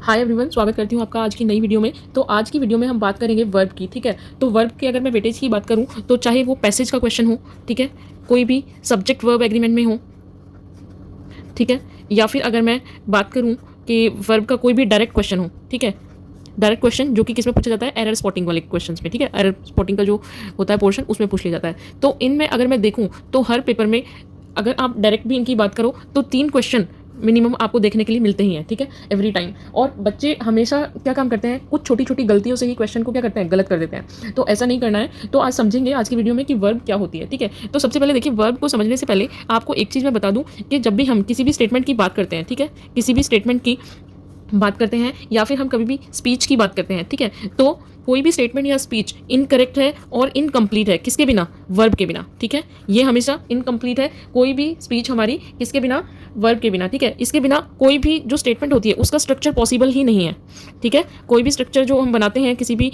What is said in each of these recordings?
Hi everyone, स्वागत करती हूँ आपका आज की नई वीडियो में। तो आज की वीडियो में हम बात करेंगे वर्ब की। ठीक है, तो वर्ब के अगर मैं वेटेज की बात करूँ तो चाहे वो पैसेज का क्वेश्चन हो, ठीक है, कोई भी सब्जेक्ट वर्ब एग्रीमेंट में हो, ठीक है, या फिर अगर मैं बात करूँ कि वर्ब का कोई भी डायरेक्ट क्वेश्चन हो, ठीक है, डायरेक्ट क्वेश्चन जो कि किस में पूछा जाता है, एरर स्पॉटिंग वाले क्वेश्चन में, ठीक है, एरर स्पॉटिंग का जो होता है पोर्शन उसमें पूछ लिया जाता है। तो इनमें अगर मैं देखूँ तो हर पेपर में अगर आप डायरेक्ट भी इनकी बात करो तो 3 क्वेश्चन मिनिमम आपको देखने के लिए मिलते ही हैं, ठीक है, एवरी टाइम। और बच्चे हमेशा क्या काम करते हैं, कुछ छोटी छोटी गलतियों से ही क्वेश्चन को क्या करते हैं, गलत कर देते हैं। तो ऐसा नहीं करना है। तो आज समझेंगे आज की वीडियो में कि वर्ब क्या होती है, ठीक है। तो सबसे पहले देखिए, वर्ब को समझने से पहले आपको एक चीज़ मैं बता दूं कि जब भी हम किसी भी स्टेटमेंट की बात करते हैं, ठीक है, किसी भी स्टेटमेंट की बात करते हैं या फिर हम कभी भी स्पीच की बात करते हैं, ठीक है, तो कोई भी स्टेटमेंट या स्पीच इनकरेक्ट है और इनकम्प्लीट है किसके बिना, वर्ब के बिना, ठीक है। ये हमेशा इनकम्प्लीट है कोई भी स्पीच हमारी किसके बिना, वर्ब के बिना, ठीक है। इसके बिना कोई भी जो स्टेटमेंट होती है उसका स्ट्रक्चर पॉसिबल ही नहीं है, ठीक है। कोई भी स्ट्रक्चर जो हम बनाते हैं किसी भी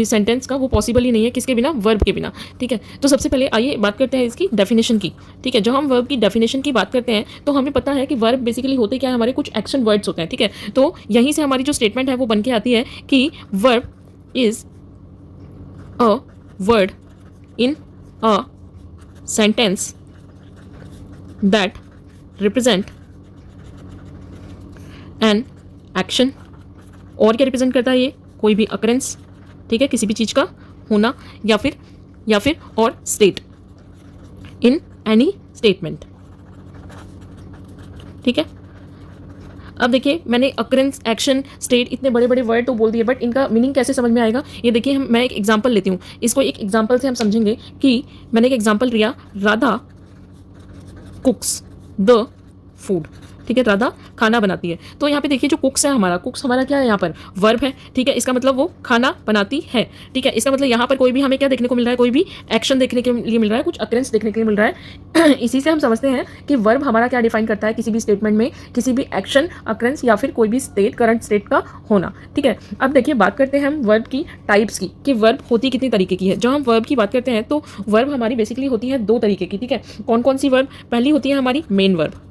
सेंटेंस का वो पॉसिबल ही नहीं है किसके बिना, वर्ब के बिना, ठीक है। तो सबसे पहले आइए बात करते हैं इसकी डेफिनेशन की, ठीक है। जब हम वर्ब की डेफिनेशन की बात करते हैं तो हमें पता है कि वर्ब बेसिकली होते क्या है, हमारे कुछ एक्शन वर्ड्स होते हैं, ठीक है। तो यहीं से हमारी जो स्टेटमेंट है वो बन के आती है कि verb is a word in a sentence that represent an action। और क्या रिप्रेजेंट करता है ये, कोई भी अकरेंस, ठीक है, किसी भी चीज़ का होना या फिर और स्टेट इन एनी स्टेटमेंट, ठीक है। अब देखिए, मैंने अकरेंस, एक्शन, स्टेट इतने बड़े बड़े वर्ड तो बोल दिए, बट इनका मीनिंग कैसे समझ में आएगा ये देखिए। मैं एक एग्जांपल लेती हूँ, इसको एक एग्जांपल से हम समझेंगे कि मैंने एक एग्जांपल लिया, राधा कुक्स द फूड, ठीक है, राधा खाना बनाती है। तो यहाँ पे देखिए जो कुक्स है हमारा, कुक्स हमारा क्या है, यहाँ पर वर्ब है, ठीक है। इसका मतलब वो खाना बनाती है, ठीक है। इसका मतलब यहाँ पर कोई भी हमें क्या देखने को मिल रहा है, कोई भी एक्शन देखने के लिए मिल रहा है, कुछ अकरेंस देखने के लिए मिल रहा है। इसी से हम समझते हैं कि वर्ब हमारा क्या डिफाइन करता है, किसी भी स्टेटमेंट में किसी भी एक्शन, अकरेंस या फिर कोई भी स्टेट, करंट स्टेट का होना, ठीक है। अब देखिए बात करते हैं हम वर्ब की टाइप्स की, कि वर्ब होती कितनी तरीके की है। जब हम वर्ब की बात करते हैं तो वर्ब हमारी बेसिकली होती है 2 तरीके की, ठीक है। कौन कौन सी वर्ब, पहली होती है हमारी मेन वर्ब,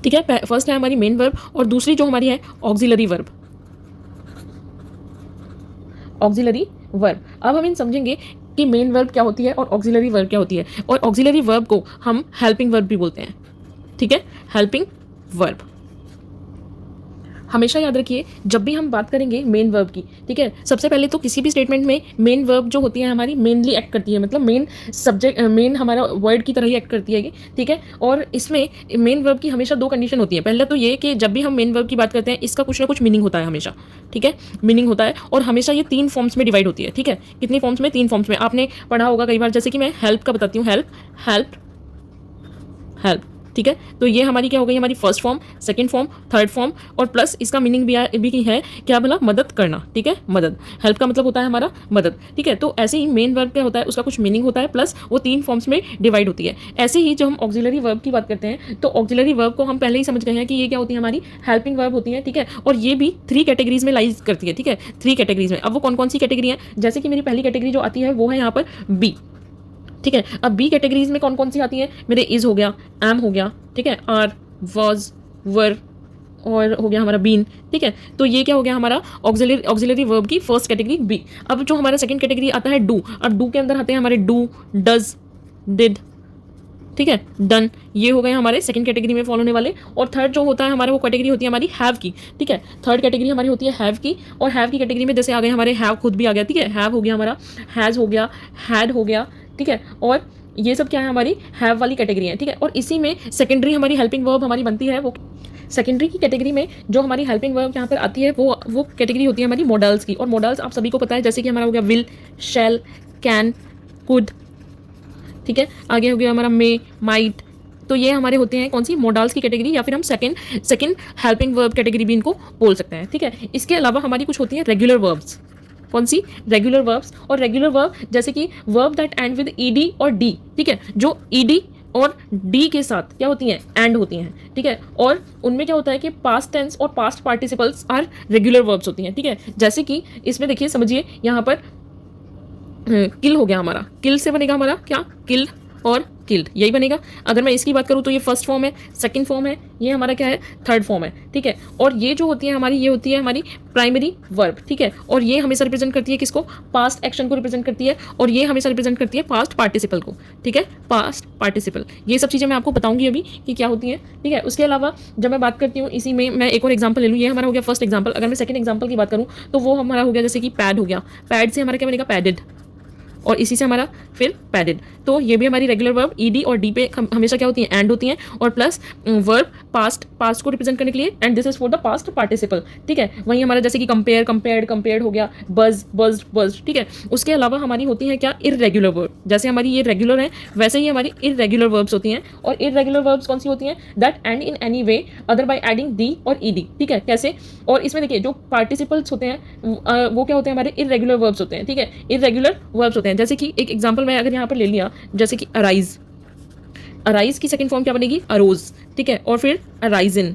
ठीक है, फर्स्ट है हमारी मेन वर्ब, और दूसरी जो हमारी है ऑक्सिलरी वर्ब, ऑक्सिलरी वर्ब। अब हम इन समझेंगे कि मेन वर्ब क्या होती है और ऑक्सिलरी वर्ब क्या होती है। और ऑक्सिलरी वर्ब को हम हेल्पिंग वर्ब भी बोलते हैं, ठीक है, हेल्पिंग वर्ब। हमेशा याद रखिए जब भी हम बात करेंगे मेन वर्ब की, ठीक है, सबसे पहले तो किसी भी स्टेटमेंट में मेन वर्ब जो होती है हमारी मेनली एक्ट करती है, मतलब मेन सब्जेक्ट, मेन हमारा वर्ड की तरह ही एक्ट करती है ये, ठीक है। और इसमें मेन वर्ब की हमेशा 2 कंडीशन होती है। पहला तो ये कि जब भी हम मेन वर्ब की बात करते हैं इसका कुछ ना कुछ मीनिंग होता है हमेशा, ठीक है, मीनिंग होता है। और हमेशा ये 3 फॉर्म्स में डिवाइड होती है, ठीक है। कितनी फॉर्म्स में, 3 फॉर्म्स में। आपने पढ़ा होगा कई बार, जैसे कि मैं हेल्प का बताती हूँ, हेल्प, हेल्प, हेल्प, ठीक है। तो ये हमारी क्या हो गई, हमारी first form, second form, third form, और प्लस इसका मीनिंग भी है क्या बोला, मदद करना, ठीक है, मदद। हेल्प का मतलब होता है हमारा मदद, ठीक है। तो ऐसे ही मेन वर्ब क्या होता है, उसका कुछ मीनिंग होता है, प्लस वो 3 फॉर्म्स में डिवाइड होती है। ऐसे ही जब हम ऑक्सिलरी वर्ब की बात करते हैं तो ऑक्सिलरी वर्ब को हम पहले ही समझ गए हैं कि ये क्या होती है, हमारी हेल्पिंग वर्ब होती है, ठीक है। और ये भी 3 कैटेगरीज में लाइज करती है, ठीक है, 3 कैटेगरीज में। अब वो कौन कौन सी कैटेगरी है, जैसे कि मेरी पहली कैटेगरी जो आती है वो है यहाँ पर बी, ठीक है। अब बी कैटेगरीज में कौन कौन सी आती है, मेरे इज हो गया, एम हो गया, ठीक है, आर, वॉज, वर, और हो गया हमारा बीन, ठीक है। तो ये क्या हो गया हमारा ऑक्सिलरी वर्ब की फर्स्ट कैटेगरी बी। अब जो हमारा सेकंड कैटेगरी आता है डू। अब डू के अंदर आते हैं हमारे डू, डज, डिड, ठीक है, डन। ये हो गए हमारे सेकंड कैटेगरी में फॉलो होने वाले। और थर्ड जो होता है हमारा वो कैटेगरी होती है हमारी हैव की, ठीक है। थर्ड कैटेगरी हमारी होती है हैव की। और हैव की कैटेगरी में जैसे आ गए हमारे हैव खुद भी आ गया, ठीक है, हैव हो गया हमारा, हैज़ हो गया, हैड हो गया, ठीक है। और ये सब क्या है, हमारी हैव वाली कैटेगरी है, ठीक है। और इसी में सेकेंडरी हमारी हेल्पिंग वर्ब हमारी बनती है। वो सेकेंडरी की कैटेगरी में जो हमारी हेल्पिंग वर्ब यहाँ पर आती है वो कैटेगरी होती है हमारी मॉडल्स की। और मॉडल्स आप सभी को पता है, जैसे कि हमारा हो गया विल, शैल, कैन, कुड, ठीक है, आगे हो गया हमारा मे, माइट। तो ये हमारे होते हैं कौन सी, मॉडल्स की कैटेगरी, या फिर हम सेकंड हेल्पिंग वर्ब कैटेगरी भी इनको बोल सकते हैं, ठीक है। इसके अलावा हमारी कुछ होती है रेगुलर वर्ब्स। कौन सी, रेगुलर वर्ब्स। और रेगुलर वर्ब जैसे कि verb that and with ED और डी, ठीक है, जो ईडी और डी के साथ क्या होती हैं, एंड होती हैं, ठीक है। और उनमें क्या होता है कि पास्ट टेंस और past participles are regular verbs होती हैं, ठीक है। जैसे कि इसमें देखिए, समझिए यहाँ पर किल हो गया हमारा, किल से बनेगा हमारा क्या, किल, और किल्ड, यही बनेगा। अगर मैं इसकी बात करूँ तो ये फर्स्ट फॉर्म है, सेकंड फॉर्म है, ये हमारा क्या है, थर्ड फॉर्म है, ठीक है। और ये जो होती है हमारी, ये होती है हमारी प्राइमरी वर्ब, ठीक है। और ये हमेशा रिप्रेजेंट करती है किसको, पास्ट एक्शन को रिप्रेजेंट करती है, और ये हमेशा रिप्रेजेंट करती है पास्ट पार्टिसिपल को, ठीक है, पास्ट पार्टिसिपल। ये सब चीज़ें मैं आपको बताऊंगी अभी कि क्या होती हैं, ठीक है। उसके अलावा जब मैं बात करती हूँ इसी में, मैं एक और एग्जाम्पल ले लूँ, ये हमारा हो गया फर्स्ट एग्जाम्पल। अगर मैं सेकंड एग्जाम्पल की बात करूँ तो वो हमारा हो गया जैसे कि पैड हो गया, पैड से हमारा क्या बनेगा, पैडेड, और इसी से हमारा फिर पैडेड। तो ये भी हमारी रेगुलर वर्ब ईडी और डी पे हमेशा क्या होती है, एंड होती हैं, और प्लस वर्ब पास्ट को रिप्रेजेंट करने के लिए, and this is for the past participle, ठीक है। वहीं हमारा जैसे कि कंपेयर, कंपेयर्ड, कंपेयर्ड हो गया, बज, बज्ड, बज्ड, ठीक है। उसके अलावा हमारी होती है क्या, इररेगुलर वर्ब। जैसे हमारी ये रेगुलर है वैसे ही हमारी इररेगुलर वर्ब्स होती हैं। और इररेगुलर वर्ब्स कौन सी होती हैं, that and in any way other by adding D और ईडी, ठीक है। कैसे, और इसमें देखिए जो पार्टिसिपल्स होते हैं वो क्या होते हैं, हमारे इररेगुलर वर्ब्स होते हैं, ठीक है, इररेगुलर वर्ब्स होते हैं। जैसे कि एक एग्जांपल मैं अगर यहाँ पर ले लिया, जैसे कि अराइज, अराइज की सेकंड फॉर्म क्या बनेगी, अरोज, ठीक है। और फिर अराइजन,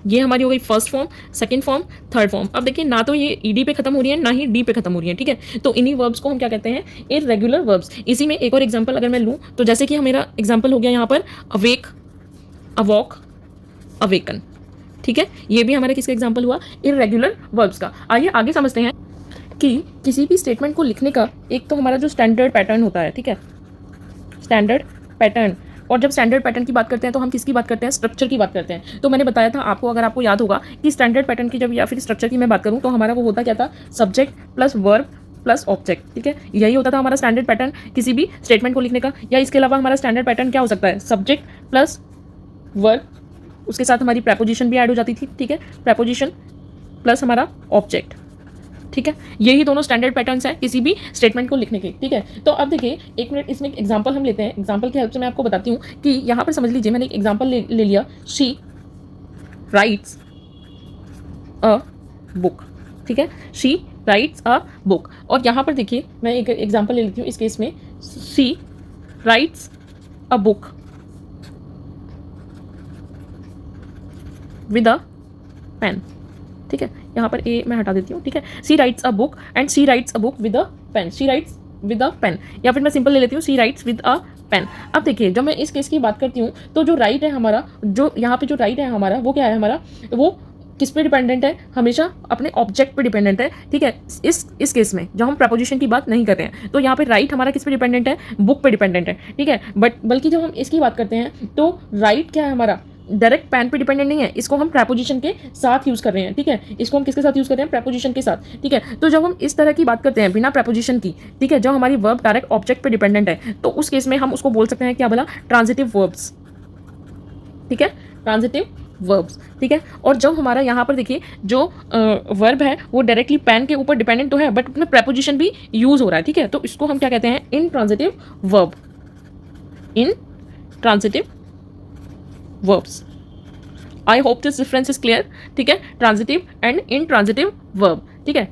ये हमारी हो गई first form, second form, third form. अब देखिए ना तो ये ईडी पे खत्म हो रही है ना ही डी पे खत्म हो रही है, ठीक है। तो इन्हीं वर्ब्स को हम क्या कहते हैं, इररेगुलर वर्ब्स। इसी में एक और एग्जांपल अगर मैं लूँ तो जैसे कि मेरा एग्जांपल हो गया यहाँ पर अवेक, अवॉक, अवेकन, ठीक है। ये भी हमारा किसका एग्जांपल हुआ, इररेगुलर वर्ब्स का। आइए आगे समझते हैं कि किसी भी स्टेटमेंट को लिखने का एक तो हमारा जो स्टैंडर्ड पैटर्न होता है, ठीक है, स्टैंडर्ड पैटर्न। और जब स्टैंडर्ड पैटर्न की बात करते हैं तो हम किसकी बात करते हैं, स्ट्रक्चर की बात करते हैं। तो मैंने बताया था आपको, अगर आपको याद होगा कि स्टैंडर्ड पैटर्न की जब या फिर स्ट्रक्चर की मैं बात करूँ तो हमारा वो होता क्या था, subject plus verb plus object, ठीक है। यही होता था हमारा स्टैंडर्ड पैटर्न किसी भी स्टेटमेंट को लिखने का। या इसके अलावा हमारा स्टैंडर्ड पैटर्न क्या हो सकता है, सब्जेक्ट प्लस वर्ब, उसके साथ हमारी प्रेपोजिशन भी ऐड हो जाती थी, ठीक है, प्रेपोजिशन प्लस हमारा ऑब्जेक्ट, ठीक है। यही दोनों स्टैंडर्ड पैटर्न्स हैं किसी भी स्टेटमेंट को लिखने के, ठीक है। तो अब देखिए एक मिनट, इसमें एक एग्जांपल हम लेते हैं। एग्जांपल की हेल्प से मैं आपको बताती हूँ कि यहाँ पर समझ लीजिए, मैंने एक एग्जांपल ले लिया, शी राइट्स अ बुक, ठीक है, शी राइट्स अ बुक। और यहाँ पर देखिए मैं एक एग्जांपल ले लेती हूँ इस केस में, she writes a book with a pen, ठीक है। यहाँ पर ए मैं हटा देती हूँ, ठीक है। She writes a book and she writes a book with a pen, she writes with a pen, या फिर मैं सिंपल ले लेती हूँ, she writes with a pen. अब देखिए जब मैं इस केस की बात करती हूँ तो जो राइट है हमारा, जो यहाँ पे जो राइट है हमारा, वो क्या है हमारा, वो किस पे डिपेंडेंट है, हमेशा अपने ऑब्जेक्ट पे डिपेंडेंट है, ठीक है। इस केस में जब हम प्रपोजिशन की बात नहीं कर रहे हैं तो यहाँ पे राइट हमारा किस पे डिपेंडेंट है, बुक पे डिपेंडेंट है, ठीक है। बल्कि जब हम इसकी बात करते हैं तो राइट क्या है हमारा, डायरेक्ट पेन पे डिपेंडेंट नहीं है, इसको हम प्रेपोजिशन के साथ यूज़ कर रहे हैं, ठीक है। इसको हम किसके साथ यूज़ कर रहे हैं, प्रेपोजिशन के साथ, ठीक है। तो जब हम इस तरह की बात करते हैं बिना प्रेपोजिशन की, ठीक है, जब हमारी वर्ब डायरेक्ट ऑब्जेक्ट पे डिपेंडेंट है, तो उस केस में हम उसको बोल सकते हैं क्या बोला, ट्रांजिटिव वर्ब्स, ठीक है, ट्रांजिटिव वर्ब्स, ठीक है। और जब हमारा यहाँ पर देखिए जो वर्ब है वो डायरेक्टली पेन के ऊपर डिपेंडेंट तो है बट उसमें प्रेपोजिशन भी यूज़ हो रहा है, ठीक है। तो इसको हम क्या कहते हैं, intransitive verb, intransitive verbs. I hope this difference is clear, ठीक है, ट्रांजिटिव एंड intransitive verb, ठीक है।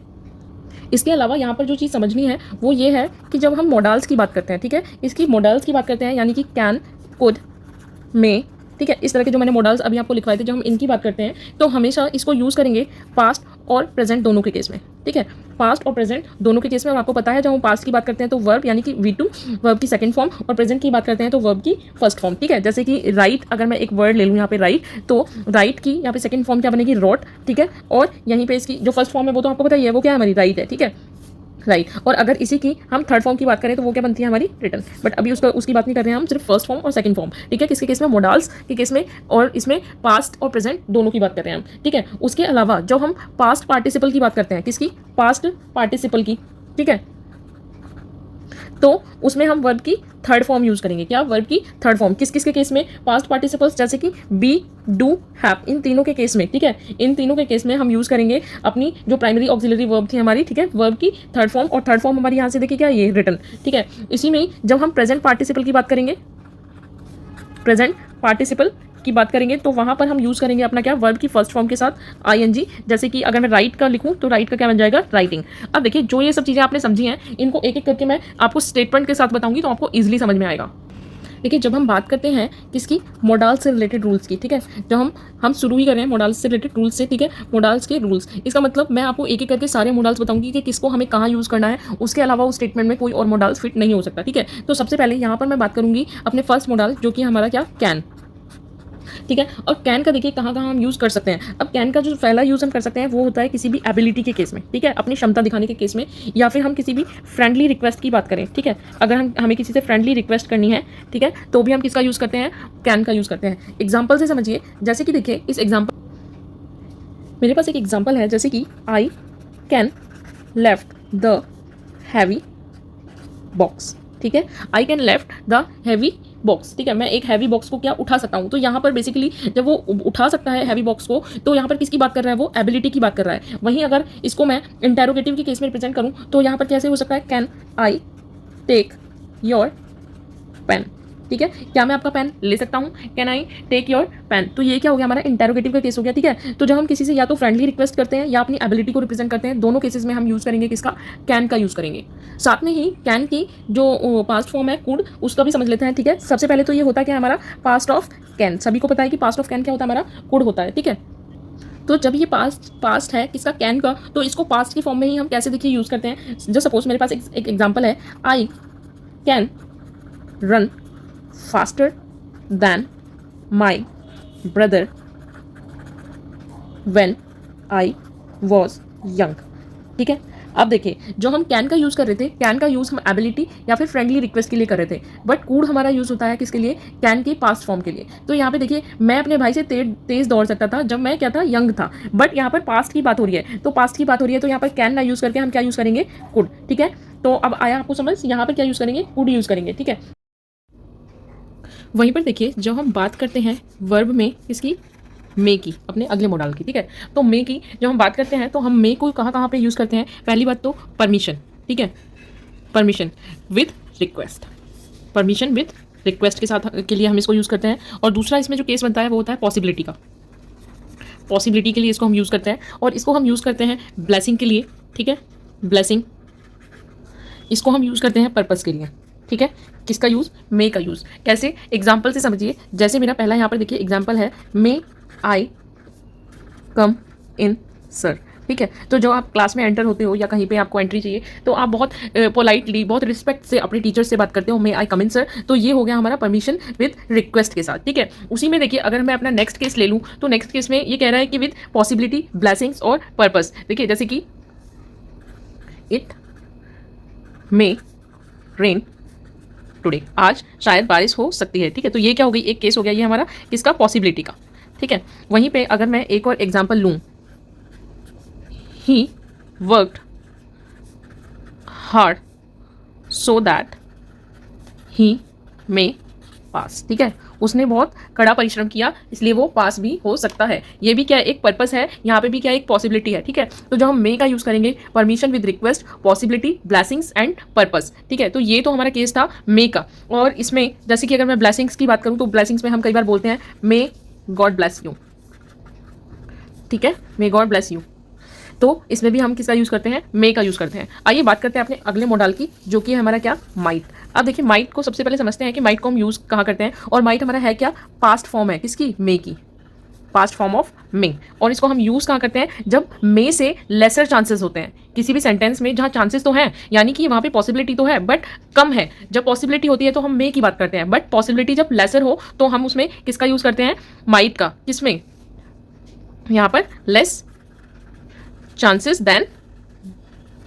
इसके अलावा यहाँ पर जो चीज़ समझनी है वो ये है कि जब हम मॉडल्स की बात करते हैं, ठीक है, इसकी मॉडल्स की बात करते हैं, यानी कि कैन, कुड, मे, ठीक है, इस तरह के जो मैंने मॉडल्स अभी आपको लिखवाए थे, जब हम इनकी बात करते हैं तो हमेशा इसको यूज़ करेंगे पास्ट और प्रेजेंट दोनों के केस में, ठीक है, पास्ट और प्रेजेंट दोनों के केस में। और आपको पता है जब हम पास्ट की बात करते हैं तो वर्ब यानी कि V2 वर्ब की सेकंड फॉर्म, और प्रेजेंट की बात करते हैं तो वर्ब की फर्स्ट फॉर्म, ठीक है। जैसे कि राइट, अगर मैं एक वर्ड ले लूँ यहाँ पे राइट, तो राइट की यहाँ पे सेकंड फॉर्म क्या बनेगी, रॉट, ठीक है। और यहीं पे इसकी जो फर्स्ट फॉर्म है वो तो आपको पता ही है, वो क्या है हमारी, राइट है, ठीक है, राइट। और अगर इसी की हम थर्ड फॉर्म की बात करें तो वो क्या बनती है हमारी, रिटर्न। बट अभी उसकी बात नहीं कर रहे हैं हम, सिर्फ फर्स्ट फॉर्म और सेकंड फॉर्म, ठीक है, किसके केस में, मॉडल्स के केस में, और इसमें पास्ट और प्रेजेंट दोनों की बात कर रहे हैं हम, ठीक है। उसके अलावा जब हम पास्ट पार्टिसिपल की बात करते हैं, किसकी, पास्ट पार्टिसिपल की, ठीक है, तो उसमें हम वर्ब की थर्ड फॉर्म यूज़ करेंगे, क्या, वर्ब की थर्ड फॉर्म। किस किस के केस में, पास्ट पार्टिसिपल्स जैसे कि बी, डू, हैव, इन तीनों के केस में, ठीक है, इन तीनों के केस में हम यूज़ करेंगे अपनी जो प्राइमरी ऑक्सिलरी वर्ब थी हमारी, ठीक है, वर्ब की थर्ड फॉर्म। और थर्ड फॉर्म हमारी यहाँ से देखिए क्या, ये रिटर्न, ठीक है। इसी में जब हम प्रेजेंट पार्टिसिपल की बात करेंगे, प्रेजेंट पार्टिसिपल की बात करेंगे तो वहाँ पर हम यूज़ करेंगे अपना क्या, वर्ब की फर्स्ट फॉर्म के साथ ING। जैसे कि अगर मैं राइट का लिखूँ तो राइट का क्या बन जाएगा, राइटिंग। अब देखिए जो ये सब चीज़ें आपने समझी हैं, इनको एक एक करके मैं आपको स्टेटमेंट के साथ बताऊंगी तो आपको ईजिली समझ में आएगा। देखिए जब हम बात करते हैं किसकी, मोडाल्स से रिलेटेड रूल्स की, ठीक है, जब हम शुरू ही कर रहे हैं मोडाल्स से रिलेटेड रूल्स से, ठीक है, मोडाल्स के रूल्स, इसका मतलब मैं आपको एक एक करके सारे मोडाल्स बताऊंगी कि किसको हमें कहाँ यूज़ करना है, उसके अलावा उस स्टेटमेंट में कोई और मोडाल्स फिट नहीं हो सकता, ठीक है। तो सबसे पहले यहाँ पर मैं बात करूंगी अपने फर्स्ट मोडाल जो कि हमारा क्या, कैन, ठीक है। और कैन का देखिए कहाँ कहाँ हम यूज़ कर सकते हैं। अब कैन का जो पहला यूज़ हम कर सकते हैं वो होता है किसी भी एबिलिटी के केस में, ठीक है, अपनी क्षमता दिखाने के केस में, या फिर हम किसी भी फ्रेंडली रिक्वेस्ट की बात करें, ठीक है, अगर हमें किसी से फ्रेंडली रिक्वेस्ट करनी है, ठीक है, तो भी हम किसका यूज़ करते हैं, कैन का यूज़ करते हैं। एग्जाम्पल से समझिए, जैसे कि देखिए इस एग्जाम्पल, मेरे पास एक एग्जाम्पल है, जैसे कि I can left the heavy box, ठीक है, I can left the heavy box, ठीक है, मैं एक हैवी बॉक्स को क्या उठा सकता हूँ। तो यहाँ पर बेसिकली जब वो उठा सकता है हैवी बॉक्स को, तो यहाँ पर किसकी बात कर रहा है, वो एबिलिटी की बात कर रहा है। वहीं अगर इसको मैं इंटेरोगेटिव के केस में रिप्रेजेंट करूँ तो यहाँ पर कैसे हो सकता है, can I take your pen, ठीक है, क्या मैं आपका पेन ले सकता हूँ, can I take your pen. तो ये क्या हो गया, हमारा इंटेरोगेटिव का केस हो गया, ठीक है। तो जब हम किसी से या तो फ्रेंडली रिक्वेस्ट करते हैं या अपनी एबिलिटी को रिप्रेजेंट करते हैं, दोनों केसेस में हम यूज़ करेंगे किसका, कैन का यूज़ करेंगे। साथ में ही कैन की जो पास्ट फॉर्म है कुड, उसका भी समझ लेते हैं, ठीक है। सबसे पहले तो ये होता है क्या, हमारा पास्ट ऑफ कैन, सभी को पता है कि पास्ट ऑफ कैन क्या होता है, हमारा कुड होता है, ठीक है। तो जब ये पास्ट है किसका, कैन का, तो इसको पास्ट की फॉर्म में ही हम कैसे देखिए यूज़ करते हैं। जो सपोज मेरे पास एक एग्जाम्पल है, I can run faster than my brother when I was young, ठीक है। अब देखिए जो हम कैन का यूज़ कर रहे थे, कैन का यूज़ हम एबिलिटी या फिर फ्रेंडली रिक्वेस्ट के लिए कर रहे थे, बट कूड हमारा यूज़ होता है किसके लिए, कैन के पास्ट फॉर्म के लिए। तो यहाँ पे देखिए मैं अपने भाई से तेज़ दौड़ सकता था जब मैं क्या था, यंग था, बट यहाँ पर पास्ट की बात हो रही है, तो पास्ट की बात हो रही है तो यहाँ पर कैन ना यूज़ करके हम क्या यूज़ करेंगे, कुड, ठीक है। तो अब आया आपको समझ, यहाँ पर क्या यूज़ करेंगे, कुड यूज़ करेंगे, ठीक है। वहीं पर देखिए जब हम बात करते हैं वर्ब में किसकी, मे की, अपने अगले मॉडल की, ठीक है। तो मे की जब हम बात करते हैं तो हम मे को कहाँ कहाँ पे यूज़ करते हैं। पहली बात तो परमिशन, ठीक है, permission with request, permission with request के साथ के लिए हम इसको यूज़ करते हैं। और दूसरा इसमें जो केस बनता है वो होता है पॉसिबिलिटी का, पॉसिबिलिटी के लिए इसको हम यूज़ करते हैं। और इसको हम यूज़ करते हैं ब्लेसिंग के लिए, ठीक है, ब्लेसिंग, इसको हम यूज़ करते हैं पर्पस के लिए, ठीक है। किसका यूज़, मे का यूज़। कैसे, एग्जाम्पल से समझिए, जैसे मेरा पहला यहाँ पर देखिए एग्जाम्पल है, मे आई कम इन सर, ठीक है। तो जब आप क्लास में एंटर होते हो या कहीं पे आपको एंट्री चाहिए तो आप बहुत पोलाइटली, बहुत रिस्पेक्ट से अपने टीचर से बात करते हो, मे आई कम इन सर। तो ये हो गया हमारा परमिशन विद रिक्वेस्ट के साथ, ठीक है। उसी में देखिए अगर मैं अपना नेक्स्ट केस ले लूँ तो नेक्स्ट केस में ये कह रहा है कि विद पॉसिबिलिटी, ब्लेसिंग्स और पर्पस। देखिए जैसे कि इट मे रेन टुडे, आज शायद बारिश हो सकती है, ठीक है। तो ये क्या हो गई, एक केस हो गया ये हमारा किसका, पॉसिबिलिटी का, ठीक है। वहीं पे अगर मैं एक और एग्जांपल लूँ, he worked hard so that he may pass, ठीक है, उसने बहुत कड़ा परिश्रम किया इसलिए वो पास भी हो सकता है। ये भी क्या एक पर्पस है, यहाँ पे भी क्या एक पॉसिबिलिटी है, ठीक है। तो जब हम मे का यूज़ करेंगे, permission with request, possibility, blessings and purpose, ठीक है। तो ये तो हमारा केस था मे का। और इसमें जैसे कि अगर मैं ब्लेसिंग्स की बात करूँ तो ब्लेसिंग्स में हम कई बार बोलते हैं मे गॉड ब्लेस यू, ठीक है, मे गॉड ब्लेस यू। तो इसमें भी हम किसका यूज़ करते हैं, मे का यूज़ करते हैं। आइए बात करते हैं अपने अगले मॉडल की, जो कि है हमारा क्या, माइट। अब देखिए माइट को सबसे पहले समझते हैं कि माइट को हम यूज़ कहाँ करते हैं। और माइट हमारा है क्या, पास्ट फॉर्म है किसकी, मे की, पास्ट फॉर्म ऑफ मे। और इसको हम यूज़ कहाँ करते हैं, जब मे से लेसर चांसेस होते हैं किसी भी सेंटेंस में, जहाँ चांसेस तो हैं, यानी कि वहाँ पे पॉसिबिलिटी तो है बट कम है। जब पॉसिबिलिटी होती है तो हम मे की बात करते हैं, बट पॉसिबिलिटी जब लेसर हो तो हम उसमें किसका यूज़ करते हैं, माइट का। किसमें, यहाँ पर लेस चांसेस देन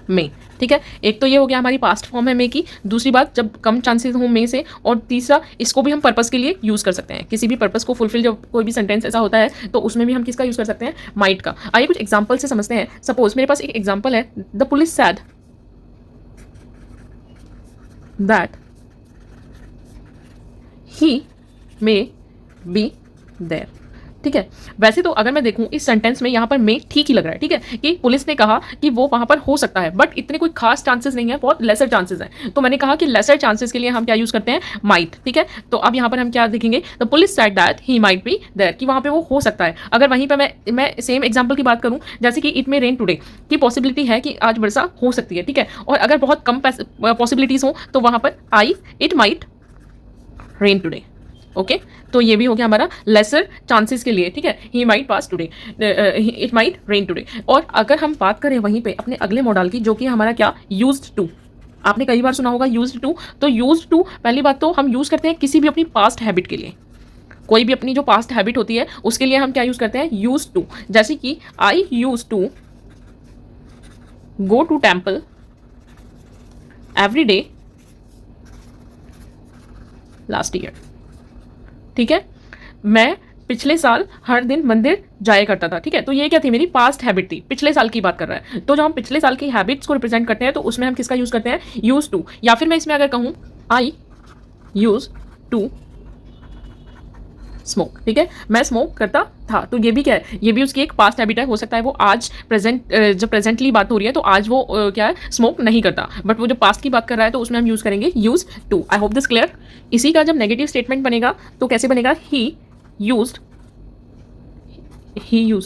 मे, ठीक है। एक तो ये हो गया हमारी पास्ट फॉर्म है मे की, दूसरी बात जब कम चांसेस हो मे से, और तीसरा इसको भी हम पर्पस के लिए यूज़ कर सकते हैं। किसी भी पर्पस को फुलफिल, जब कोई भी सेंटेंस ऐसा होता है तो उसमें भी हम किसका यूज़ कर सकते हैं, माइट का। आइए कुछ एग्जाम्पल से समझते हैं। सपोज मेरे पास एक एग्जाम्पल है, the police said that he may be there, ठीक है। वैसे तो अगर मैं देखूं इस सेंटेंस में यहाँ पर मे ठीक ही लग रहा है, ठीक है, कि पुलिस ने कहा कि वो वहां पर हो सकता है, बट इतने कोई खास चांसेस नहीं है, बहुत लेसर चांसेस हैं। तो मैंने कहा कि लेसर चांसेस के लिए हम क्या यूज करते हैं, माइट, ठीक है। तो अब यहाँ पर हम क्या देखेंगे, the police said that he might be there, कि वहां पे वो हो सकता है। अगर वहीं पर मैं सेम एग्जाम्पल की बात करूं, जैसे कि इट मे रेन टुडे, की पॉसिबिलिटी है कि आज वर्षा हो सकती है, ठीक है। और अगर बहुत कम पॉसिबिलिटीज हो तो वहां पर it might rain today. Okay, तो ये भी हो गया हमारा लेसर चांसेस के लिए, ठीक है, he might pass today, it might rain today. और अगर हम बात करें वहीं पे अपने अगले मॉडल की, जो कि हमारा क्या, यूज्ड टू। आपने कई बार सुना होगा यूज्ड टू। तो यूज्ड टू पहली बात तो हम यूज़ करते हैं किसी भी अपनी पास्ट हैबिट के लिए। कोई भी अपनी जो पास्ट हैबिट होती है उसके लिए हम क्या यूज़ करते हैं, यूज्ड टू। जैसे कि I use to go to temple every day last year. ठीक है, मैं पिछले साल हर दिन मंदिर जाया करता था। ठीक है, तो ये क्या थी, मेरी पास्ट हैबिट थी, पिछले साल की बात कर रहा है। तो जब हम पिछले साल की हैबिट्स को रिप्रेजेंट करते हैं तो उसमें हम किसका यूज़ करते हैं, यूज टू। या फिर मैं इसमें अगर कहूँ आई यूज टू स्मोक। ठीक है, मैं स्मोक करता था, तो ये भी क्या है, ये भी उसकी एक पास्ट हैबिट है। हो सकता है वो आज प्रेजेंट, जब प्रेजेंटली बात हो रही है तो आज वो क्या है, स्मोक नहीं करता, बट वो जो पास्ट की बात कर रहा है तो उसमें हम यूज़ करेंगे use to. I hope this clear. इसी का जब नेगेटिव स्टेटमेंट बनेगा तो कैसे बनेगा, ही यूज्ड,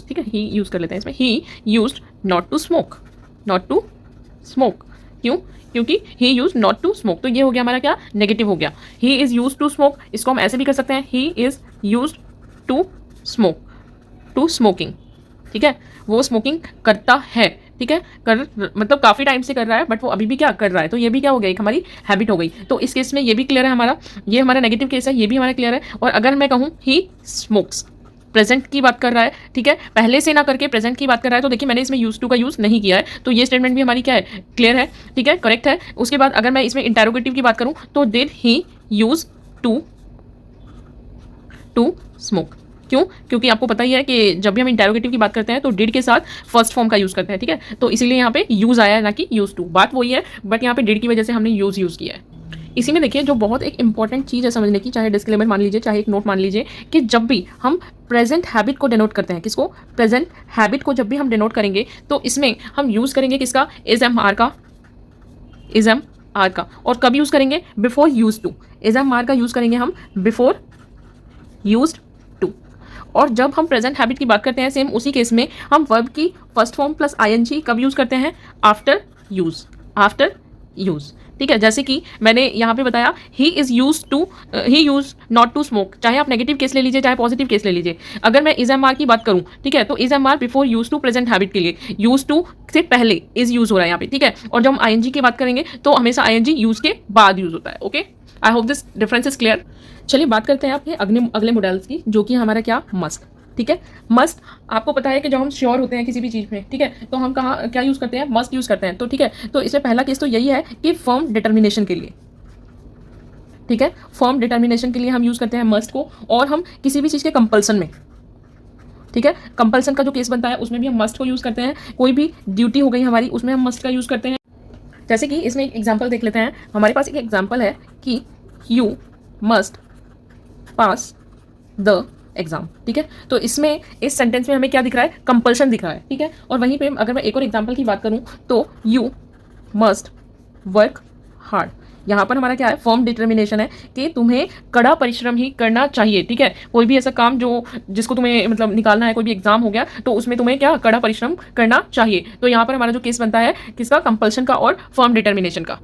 ठीक है, ही यूज कर लेते हैं इसमें, he used not to smoke, not to smoke. क्यों, क्योंकि he use not to smoke. तो ये हो गया हमारा क्या, नेगेटिव हो गया। He is use to smoke, इसको हम ऐसे भी कर सकते हैं, he is use to smoke, to smoking. ठीक है, वो स्मोकिंग करता है। ठीक है, कर मतलब काफ़ी टाइम से कर रहा है, बट वो अभी भी क्या कर रहा है, तो ये भी क्या हो गया, एक हमारी हैबिट हो गई। तो इस केस में ये भी क्लियर है हमारा, ये हमारा नेगेटिव केस है, ये भी हमारा क्लियर है। और अगर मैं कहूँ ही स्मोक्स, प्रेजेंट की बात कर रहा है, ठीक है, पहले से ना करके प्रेजेंट की बात कर रहा है, तो देखिए मैंने इसमें यूज टू का यूज़ नहीं किया है, तो ये स्टेटमेंट भी हमारी क्या है, क्लियर है। ठीक है, करेक्ट है। उसके बाद अगर मैं इसमें इंटेरोगेटिव की बात करूँ तो did he use to smoke. क्यों, क्योंकि आपको पता ही है कि जब भी हम इंटेरोगेटिव की बात करते हैं तो डिड के साथ फर्स्ट फॉर्म का यूज़ करते हैं। ठीक है, तो इसीलिए यहाँ पे यूज़ आया है, ना कि यूज टू। बात वही है, बट यहाँ पे डिड की वजह से हमने यूज़ किया है। इसी में देखिए जो बहुत एक इंपॉर्टेंट चीज़ है समझने की, चाहे डिस्क्लेमर मान लीजिए, चाहे एक नोट मान लीजिए, कि जब भी हम प्रेजेंट हैबिट को डिनोट करते हैं, किसको, प्रेजेंट हैबिट को जब भी हम डिनोट करेंगे तो इसमें हम यूज़ करेंगे किसका, इज एम आर का, इज एम आर का। और कब यूज़ करेंगे, before use to. Is am are का यूज़ करेंगे हम बिफोर यूज्ड टू। और जब हम प्रेजेंट हैबिट की बात करते हैं सेम उसी केस में हम वर्ब की फर्स्ट फॉर्म प्लस आईएनजी कब यूज़ करते हैं, आफ्टर यूज़, आफ्टर यूज़। ठीक है, जैसे कि मैंने यहाँ पे बताया he is use to, he use not to smoke. चाहे आप नेगेटिव केस ले लीजिए, चाहे पॉजिटिव केस ले लीजिए। अगर मैं इज एम आर की बात करूँ, ठीक है, तो is am are before use to present habit के लिए, यूज टू से पहले इज यूज हो रहा है यहाँ पे। ठीक है, और जब हम आईएनजी की बात करेंगे तो हमेशा आईएनजी यूज के बाद यूज होता है। Okay, I hope this difference is clear. चलिए बात करते हैं आपके अगले मॉडल्स की, जो कि हमारा क्या, मस्ट। ठीक है, मस्ट आपको पता है कि जब हम श्योर होते हैं किसी भी चीज़ में, ठीक है, तो हम कहाँ क्या यूज़ करते हैं, मस्ट यूज़ करते हैं। तो ठीक है, तो इसमें पहला केस तो यही है कि फर्म डिटर्मिनेशन के लिए, ठीक है, फर्म डिटर्मिनेशन के लिए हम यूज़ करते हैं मस्ट को। और हम किसी भी चीज़ के कंपल्सन में, ठीक है, कंपल्सन का जो केस बनता है उसमें भी हम मस्ट को यूज़ करते हैं। कोई भी ड्यूटी हो गई हमारी, उसमें हम मस्ट का यूज़ करते हैं। जैसे कि इसमें एक एग्जाम्पल देख लेते हैं। हमारे पास एक एग्जाम्पल है कि you must pass the exam. ठीक है, तो इसमें इस सेंटेंस में हमें क्या दिख रहा है, कंपल्शन दिख रहा है। ठीक है, और वहीं पे अगर मैं एक और एग्जांपल की बात करूं तो यू मस्ट वर्क हार्ड। यहाँ पर हमारा क्या है, फर्म डिटर्मिनेशन है कि तुम्हें कड़ा परिश्रम ही करना चाहिए। ठीक है, कोई भी ऐसा काम जो जिसको तुम्हें मतलब निकालना है, कोई भी एग्जाम हो गया, तो उसमें तुम्हें क्या, कड़ा परिश्रम करना चाहिए। तो यहाँ पर हमारा जो केस बनता है किसका, कंपल्शन का और फर्म डिटर्मिनेशन का।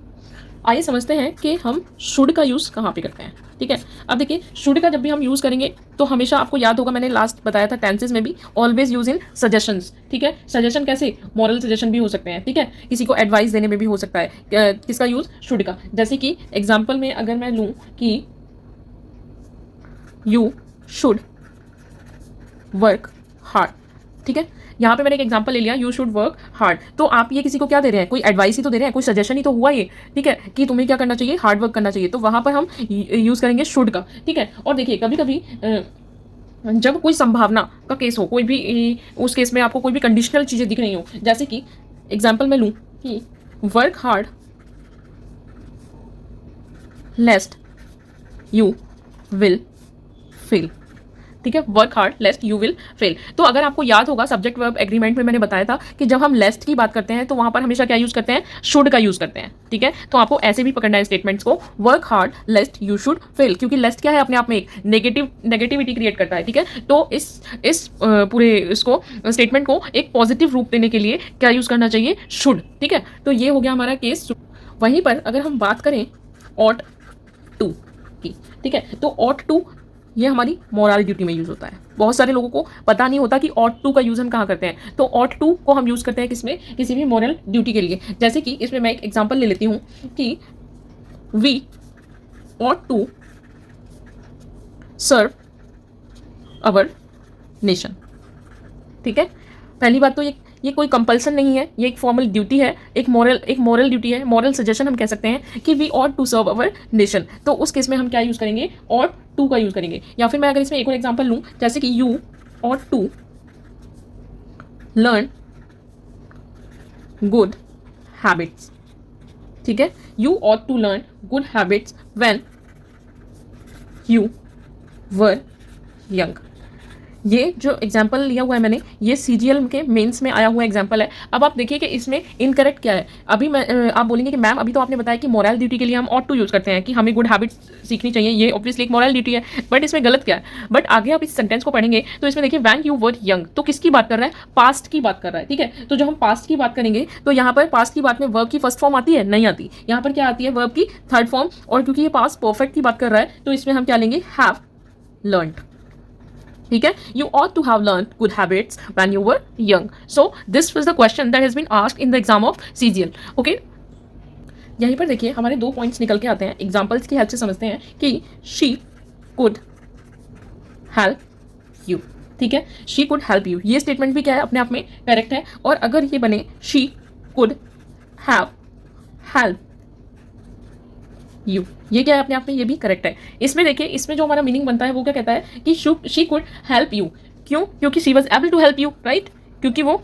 आइए समझते हैं कि हम शुड का यूज़ कहाँ पे करते हैं। ठीक है, अब देखिए शुड का जब भी हम यूज़ करेंगे तो हमेशा आपको याद होगा, मैंने लास्ट बताया था टेंसेस में भी, ऑलवेज यूज इन सजेशंस। ठीक है, सजेशन कैसे, मॉरल सजेशन भी हो सकते हैं। ठीक है, किसी को एडवाइस देने में भी हो सकता है, किसका यूज़, शुड का। जैसे कि एग्जाम्पल में अगर मैं लूँ कि यू शुड वर्क हार्ड। ठीक है, यहाँ पे मैंने एक एग्जांपल ले लिया, यू शुड वर्क हार्ड। तो आप ये किसी को क्या दे रहे हैं, कोई एडवाइस ही तो दे रहे हैं, कोई सजेशन ही तो हुआ ये। ठीक है, कि तुम्हें क्या करना चाहिए, हार्ड वर्क करना चाहिए। तो वहाँ पर हम यूज़ करेंगे शुड का। ठीक है, और देखिए कभी कभी जब कोई संभावना का केस हो, कोई भी उस केस में आपको कोई भी कंडीशनल चीज़ें दिख रही हो, जैसे कि एग्जाम्पल में लूँ कि work hard लेस्ट you will fail. ठीक है, work hard लेस्ट you will fail. तो अगर आपको याद होगा सब्जेक्ट वर्ब एग्रीमेंट में मैंने बताया था कि जब हम लेस्ट की बात करते हैं तो वहां पर हमेशा क्या यूज करते हैं, शुड का यूज करते हैं। ठीक है, तो आपको ऐसे भी पकड़ना है स्टेटमेंट्स को, work hard लेस्ट you should fail, क्योंकि लेस्ट क्या है, अपने आप में एक नेगेटिविटी क्रिएट करता है। ठीक है, तो इस पूरे इसको स्टेटमेंट को एक पॉजिटिव रूप देने के लिए क्या यूज करना चाहिए, शुड। ठीक है, तो ये हो गया हमारा केस। वहीं पर अगर हम बात करें ऑट टू, की, ठीक है। तो ऑट टू ये हमारी मोरल ड्यूटी में यूज़ होता है। बहुत सारे लोगों को पता नहीं होता कि ऑट टू का यूज़ हम कहाँ करते हैं। तो ऑट टू को हम यूज़ करते हैं किसमें, किसी भी मोरल ड्यूटी के लिए। जैसे कि इसमें मैं एक एग्जांपल ले लेती हूँ कि we ought to serve our nation, ठीक है। पहली बात तो ये कोई कंपल्सन नहीं है, ये एक फॉर्मल ड्यूटी है, एक मोरल ड्यूटी है, मॉरल सजेशन हम कह सकते हैं कि we ought to serve our nation. तो उस केस में हम क्या यूज़ करेंगे, ऑट टू का यूज़ करेंगे। या फिर मैं अगर इसमें एक और एग्जांपल लूँ, जैसे कि you ought to learn good habits, ठीक है। You ought to learn good habits when you were young. ये जो एग्जाम्पल लिया हुआ है मैंने, ये सीजीएल के मेंस में आया हुआ एग्जाम्पल है। अब आप देखिए कि इसमें इनकरेक्ट क्या है। अभी मैं आप बोलेंगे कि मैम अभी तो आपने बताया कि मोरल ड्यूटी के लिए हम ऑट टू यूज़ करते हैं, कि हमें गुड हैबिट्स सीखनी चाहिए, ये ऑब्वियसली एक मोरल ड्यूटी है। बट इसमें गलत क्या है, बट आगे आप इस सेंटेंस को पढ़ेंगे तो इसमें देखिए व्हेन यू वर यंग, तो किसकी बात कर रहा है, पास्ट की बात कर रहा है, ठीक है। तो जब हम पास्ट की बात करेंगे तो यहाँ पर पास्ट की बात में वर्ब की फर्स्ट फॉर्म आती है, नहीं आती। यहाँ पर क्या आती है, वर्ब की थर्ड फॉर्म। और क्योंकि ये पास्ट परफेक्ट की बात कर रहा है तो इसमें हम क्या लेंगे, हैव लर्नड, ठीक है। You ought to have learned good habits when you were young. So this was the question that has been asked in the exam of CGL. Okay. यहीं पर देखिए हमारे दो पॉइंट्स निकल के आते हैं, एग्जाम्पल्स की हेल्प से समझते हैं कि शी कुड हेल्प यू, ठीक है। शी कुड हेल्प यू, ये स्टेटमेंट भी क्या है, अपने आप में करेक्ट है। और अगर ये बने she could have help you, ये क्या है, अपने आप में ये भी करेक्ट है। इसमें देखिए, इसमें जो हमारा मीनिंग बनता है वो क्या कहता है कि शी कुड हेल्प यू। क्यों, क्योंकि she was able to help you, right, क्योंकि वो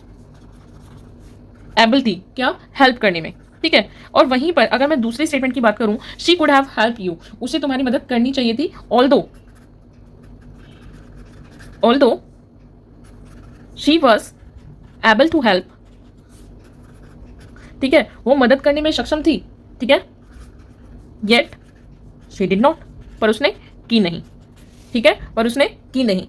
एबल थी क्या, हेल्प करने में, ठीक है। और वहीं पर अगर मैं दूसरे स्टेटमेंट की बात करूं, she could have help you, उसे तुम्हारी मदद करनी चाहिए थी, although she was able to help, ठीक है, वो मदद करने में सक्षम थी, ठीक है। येट शी डिड नॉट, पर उसने की नहीं, ठीक है, पर उसने की नहीं।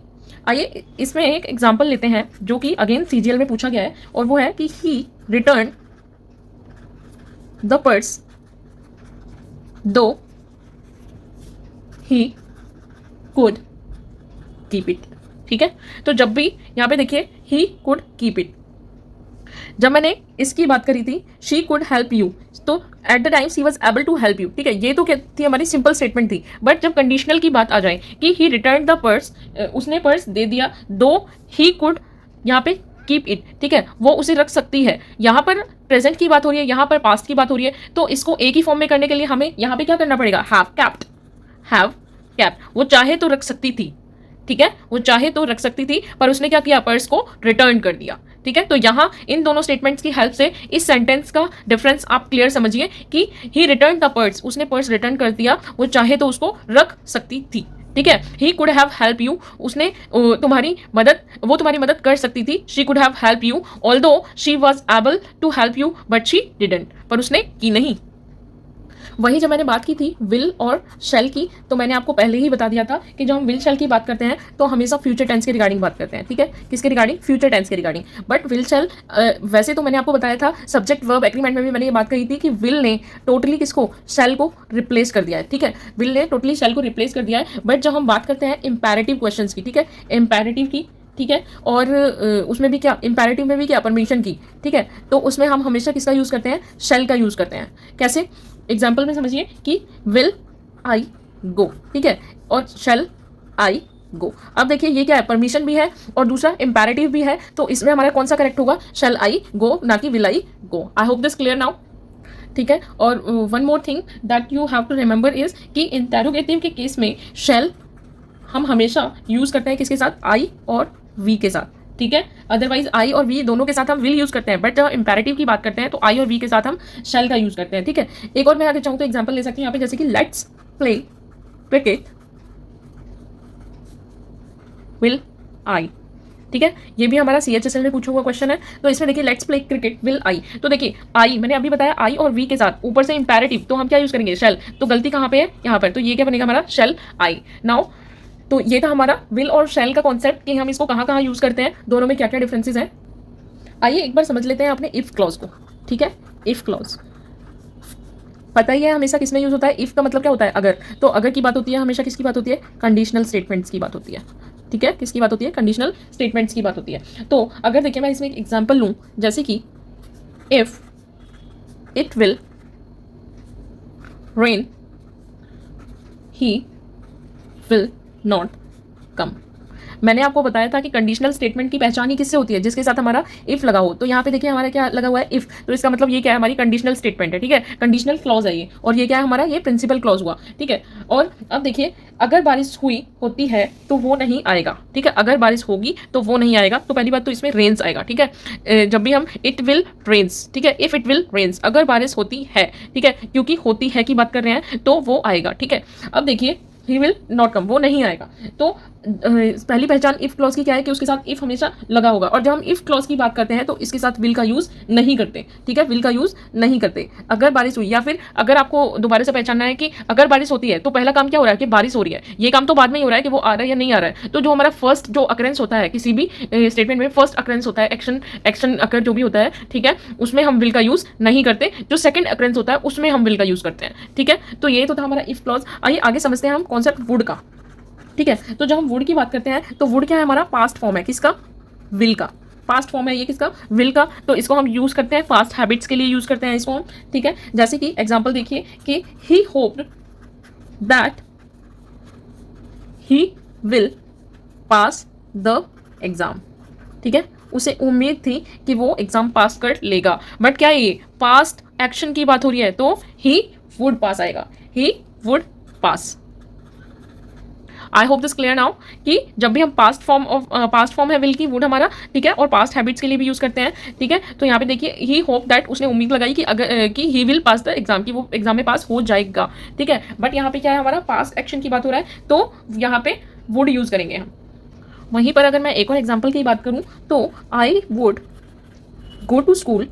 आइए इसमें एक एग्जाम्पल लेते हैं जो कि अगेन सीजीएल में पूछा गया है, और वो है कि ही रिटर्न द पर्स दो ही कुड कीप इट, ठीक है। तो जब भी यहाँ पे देखिए ही कुड कीप इट, जब मैंने इसकी बात करी थी शी कुड हेल्प यू, तो at the time she was able to help you, ठीक है। ये तो क्या थी, हमारी सिंपल स्टेटमेंट थी। बट जब कंडीशनल की बात आ जाए कि ही रिटर्न द पर्स, उसने पर्स दे दिया, दो ही कुड यहाँ पे कीप इट, ठीक है, वो उसे रख सकती है। यहाँ पर प्रेजेंट की बात हो रही है, यहाँ पर पास्ट की बात हो रही है, तो इसको एक ही फॉर्म में करने के लिए हमें यहाँ पे क्या करना पड़ेगा, हैव कैप्ट। वो चाहे तो रख सकती थी, ठीक है, वो चाहे तो रख सकती थी, पर उसने क्या किया, पर्स को रिटर्न कर दिया, ठीक है। तो यहाँ इन दोनों स्टेटमेंट्स की हेल्प से इस सेंटेंस का डिफरेंस आप क्लियर समझिए कि ही रिटर्न द पर्स, उसने पर्स रिटर्न कर दिया, वो चाहे तो उसको रख सकती थी, ठीक है। He could have help you, उसने वो तुम्हारी मदद कर सकती थी, she could have help you although she was able to help you but she didn't, पर उसने की नहीं। वही जब मैंने बात की थी विल और शेल की, तो मैंने आपको पहले ही बता दिया था कि जब हम विल शेल की बात करते हैं तो हमेशा फ्यूचर टेंस के रिगार्डिंग बात करते हैं, ठीक है। किसके रिगार्डिंग, फ्यूचर टेंस के रिगार्डिंग। बट विल शेल वैसे तो मैंने आपको बताया था सब्जेक्ट वर्ब एग्रीमेंट में भी मैंने ये बात कही थी कि विल ने टोटली किसको, शेल को रिप्लेस कर दिया है, ठीक है। विल ने टोटली शेल को रिप्लेस कर दिया है। बट जब हम बात करते हैं इंपैरेटिव क्वेश्चन की, ठीक है, इंपैरेटिव की, ठीक है, और उसमें भी क्या, इंपैरेटिव में भी क्या, परमिशन की, ठीक है, तो उसमें हम हमेशा किसका यूज़ करते हैं, शेल का यूज़ करते हैं। कैसे, एग्जाम्पल में समझिए कि विल आई गो, ठीक है, और शेल आई गो। अब देखिए ये क्या है, परमिशन भी है और दूसरा इंपैरेटिव भी है, तो इसमें हमारा कौन सा करेक्ट होगा, शेल आई गो, ना कि will I go. I hope this clear now, ठीक है। और one more thing that you have to remember is कि इंटेरोगेटिव के केस में शेल हम हमेशा यूज़ करते हैं किसके साथ, आई और वी के साथ, ठीक है। अदरवाइज आई और वी दोनों के साथ हम विल यूज़ करते हैं, बट जब इंपैरेटिव की बात करते हैं तो आई और वी के साथ हम शेल का यूज़ करते हैं, ठीक है। एक और मैं आगे चाहूँ तो एग्जांपल ले सकती हूँ यहाँ पे, जैसे कि let's play cricket will I, ठीक है। ये भी हमारा CHSL में पूछा हुआ क्वेश्चन है। तो इसमें देखिए let's play cricket will I, तो देखिए आई मैंने अभी बताया आई और वी के साथ, ऊपर से इंपैरेटिव, तो हम क्या यूज़ करेंगे, शेल। तो गलती कहाँ पे है, यहाँ पर, तो ये क्या बनेगा हमारा, शेल आई। नाउ तो ये था हमारा विल और शेल का कॉन्सेप्ट कि हम इसको कहाँ कहाँ यूज़ करते हैं, दोनों में क्या क्या डिफरेंसेस हैं। आइए एक बार समझ लेते हैं अपने इफ़ क्लॉज को, ठीक है। इफ़ क्लॉज, पता ही है हमेशा किस में यूज होता है, इफ का मतलब क्या होता है अगर, तो अगर की बात होती है हमेशा किसकी बात होती है, कंडीशनल स्टेटमेंट्स की बात होती है, ठीक है, किसकी बात होती है, कंडीशनल स्टेटमेंट्स की बात होती है। तो अगर देखिए मैं इसमें एक एग्जांपल लूं, जैसे कि if it will rain he will not come. मैंने आपको बताया था कि कंडीशनल स्टेटमेंट की पहचान ही किससे होती है, जिसके साथ हमारा इफ लगा हो। तो यहाँ पे देखिए हमारा क्या लगा हुआ है, इफ, तो इसका मतलब ये क्या है, हमारी कंडीशनल स्टेटमेंट है, ठीक है, कंडीशनल क्लॉज है ये, और ये क्या है हमारा, ये प्रिंसिपल क्लॉज हुआ, ठीक है। और अब देखिए अगर बारिश हुई होती है तो वो नहीं आएगा, ठीक है, अगर बारिश होगी तो वो नहीं आएगा। तो पहली बात तो इसमें रेन्स आएगा, ठीक है, जब भी हम इट विल रेन्स, ठीक है, इफ इट विल रेन्स, अगर बारिश होती है, ठीक है, क्योंकि होती है की बात कर रहे हैं तो वो आएगा, ठीक है। अब देखिए ही विल नॉट कम, वो नहीं आएगा। तो पहली पहचान इफ क्लॉज की क्या है कि उसके साथ इफ हमेशा लगा होगा, और जब हम इफ क्लॉज की बात करते हैं तो इसके साथ विल का यूज नहीं करते, ठीक है, विल का यूज नहीं करते। अगर बारिश हुई, या फिर अगर आपको दोबारा से पहचानना है कि अगर बारिश होती है तो पहला काम क्या हो रहा है कि बारिश हो रही है, ये काम तो बाद में ही हो रहा है कि वो आ रहा है या नहीं आ रहा है। तो जो हमारा फर्स्ट जो अकरेंस होता है किसी भी स्टेटमेंट में, फर्स्ट अकरेंस होता है, एक्शन अकर जो भी होता है, ठीक है, उसमें हम विल का यूज नहीं करते। जो सेकंड अकरेंस होता है उसमें हम विल का यूज करते हैं, ठीक है। तो ये तो था हमारा इफ क्लॉज। आइए आगे समझते हैं हम कॉन्सेप्ट वुड का, ठीक है। तो जब हम वुड की बात करते हैं तो वुड क्या है, हमारा पास्ट फॉर्म है, किसका, विल का, पास्ट फॉर्म है ये किसका, विल का। तो इसको हम यूज करते हैं पास्ट हैबिट्स के लिए यूज करते हैं इसको हम, ठीक है। जैसे कि एग्जांपल देखिए कि he hoped that he will pass the exam, ठीक है, उसे उम्मीद थी कि वो एग्जाम पास कर लेगा। बट क्या ये पास्ट एक्शन की बात हो रही है, तो ही वुड पास आएगा, he would pass. I hope this clear now कि जब भी हम पास्ट फॉर्म है विल की, वुड हमारा, ठीक है, और पास्ट हैबिट्स के लिए भी यूज करते हैं, ठीक है। तो यहाँ पे देखिए ही होप दैट, उसने उम्मीद लगाई कि अगर कि ही विल पास द एग्जाम, की वो एग्जाम में पास हो जाएगा, ठीक है। बट यहाँ पे क्या है, हमारा पास्ट एक्शन की बात हो रहा है, तो यहाँ पे वुड यूज करेंगे हम। वहीं पर अगर मैं एक और एग्जाम्पल की बात करूं तो I would go to school